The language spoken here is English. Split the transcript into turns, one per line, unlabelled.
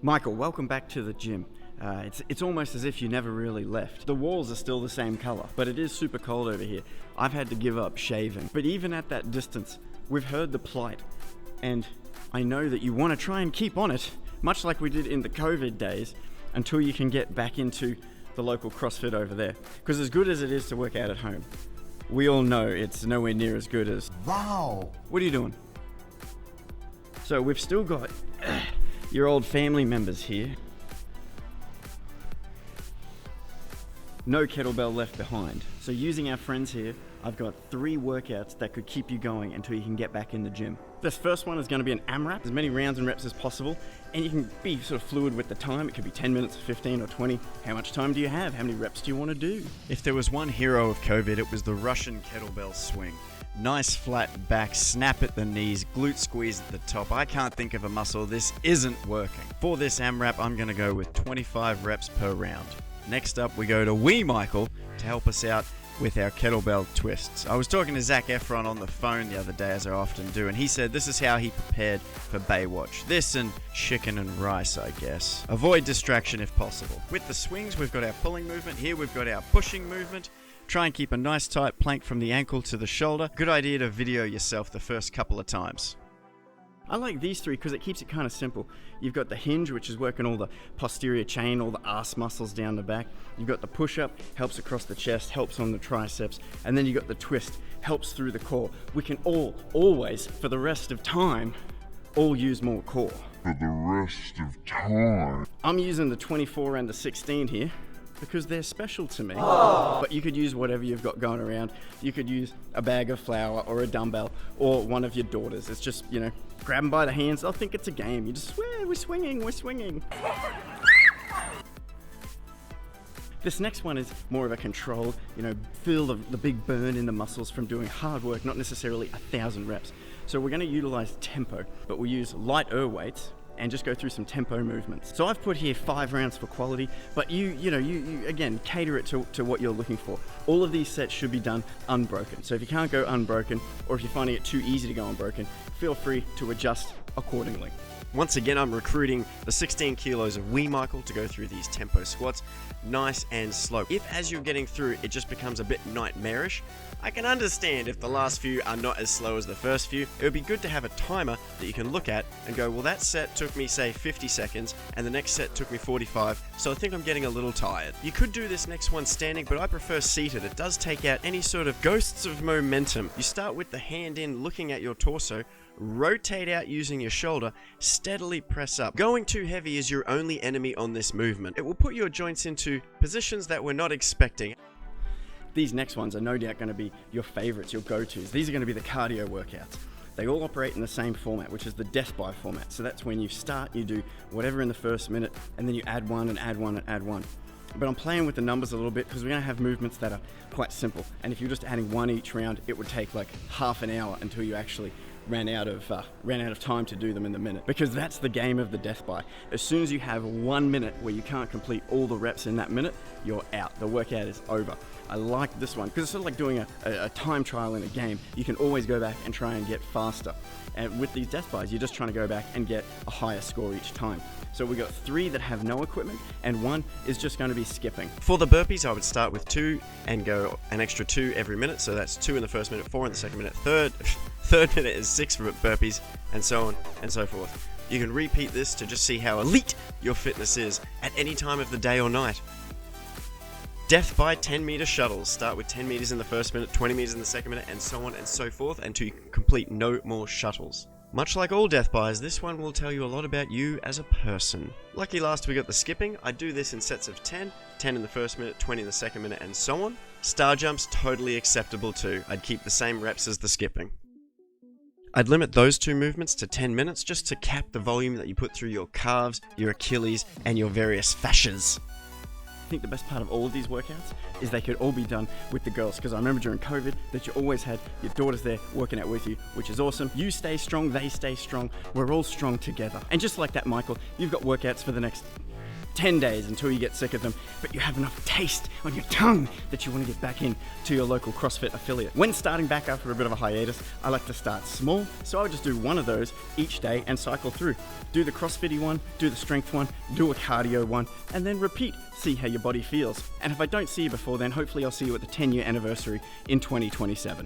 Michael, welcome back to the gym. It's almost as if you never really left. The walls are still the same color, but it is super cold over here. I've had to give up shaving. But even at that distance, we've heard the plight. And I know that you want to try and keep on it, much like we did in the COVID days, until you can get back into the local CrossFit over there. Because as good as it is to work out at home, we all know it's nowhere near as good as... Wow! What are you doing? So we've still got your old family members here. No kettlebell left behind. So using our friends here, I've got 3 workouts that could keep you going until you can get back in the gym. This first one is going to be an AMRAP, as many rounds and reps as possible, and you can be sort of fluid with the time. It could be 10 minutes, 15 or 20. How much time do you have? How many reps do you want to do?
If there was one hero of COVID, it was the Russian kettlebell swing. Nice flat back, snap at the knees, glute squeeze at the top. I can't think of a muscle this isn't working. For this AMRAP, I'm going to go with 25 reps per round. Next up, we go to Wee Michael to help us out with our kettlebell twists. I was talking to Zac Efron on the phone the other day, as I often do, and he said this is how he prepared for Baywatch. This and chicken and rice, I guess. Avoid distraction if possible. With the swings, we've got our pulling movement. Here we've got our pushing movement. Try and keep a nice tight plank from the ankle to the shoulder. Good idea to video yourself the first couple of times.
I like these 3 because it keeps it kind of simple. You've got the hinge, which is working all the posterior chain, all the arse muscles down the back. You've got the push-up, helps across the chest, helps on the triceps. And then you've got the twist, helps through the core. We can always, for the rest of time, all use more core.
For the rest of time.
I'm using the 24 and the 16 here, because they're special to me. But you could use whatever you've got going around. You could use a bag of flour or a dumbbell or one of your daughters. It's just, you know, grab them by the hands. They'll think it's a game. You just swear, we're swinging. This next one is more of a control, you know, feel the big burn in the muscles from doing hard work, not necessarily 1,000 reps. So we're gonna utilize tempo, but we use lighter weights and just go through some tempo movements. So I've put here 5 rounds for quality, but you again, cater it to what you're looking for. All of these sets should be done unbroken. So if you can't go unbroken, or if you're finding it too easy to go unbroken, feel free to adjust accordingly.
Once again, I'm recruiting the 16 kilos of Wee Michael to go through these tempo squats, nice and slow. If as you're getting through, it just becomes a bit nightmarish, I can understand if the last few are not as slow as the first few. It would be good to have a timer that you can look at and go, well, that set took me, say, 50 seconds, and the next set took me 45, so I think I'm getting a little tired. You could do this next one standing, but I prefer seated. It does take out any sort of ghosts of momentum. You start with the hand in, looking at your torso, rotate out using your shoulder, steadily press up. Going too heavy is your only enemy on this movement. It will put your joints into positions that we're not expecting.
These next ones are no doubt going to be your favorites, your go-tos. These are going to be the cardio workouts. They all operate in the same format, which is the death by format. So that's when you start, you do whatever in the first minute, and then you add one and add one and add one. But I'm playing with the numbers a little bit because we're going to have movements that are quite simple. And if you're just adding one each round, it would take like half an hour until you actually ran out of time to do them in the minute, because that's the game of the death by. As soon as you have 1 minute where you can't complete all the reps in that minute, you're out. The workout is over. I like this one because it's sort of like doing a time trial in a game. You can always go back and try and get faster. And with these death buys, you're just trying to go back and get a higher score each time. So we got 3 that have no equipment, and 1 is just going to be skipping.
For the burpees, I would start with 2 and go an extra 2 every minute. So that's 2 in the first minute, 4 in the second minute, third minute is 6 for burpees, and so on and so forth. You can repeat this to just see how elite your fitness is at any time of the day or night. Death by 10-meter shuttles. Start with 10 meters in the first minute, 20 meters in the second minute, and so on and so forth until you complete no more shuttles. Much like all death buys, this one will tell you a lot about you as a person. Lucky last we got the skipping. I do this in sets of 10 in the first minute, 20 in the second minute, and so on. Star jumps, totally acceptable too. I'd keep the same reps as the skipping. I'd limit those 2 movements to 10 minutes just to cap the volume that you put through your calves, your Achilles, and your various fascias.
I think the best part of all of these workouts is they could all be done with the girls, because I remember during COVID that you always had your daughters there working out with you, which is awesome. You stay strong, they stay strong, we're all strong together. And just like that, Michael, you've got workouts for the next 10 days until you get sick of them, but you have enough taste on your tongue that you want to get back in to your local CrossFit affiliate. When starting back after a bit of a hiatus, I like to start small, so I would just do one of those each day and cycle through. Do the CrossFit-y one, do the strength one, do a cardio one, and then repeat. See how your body feels. And if I don't see you before then, hopefully I'll see you at the 10-year anniversary in 2027.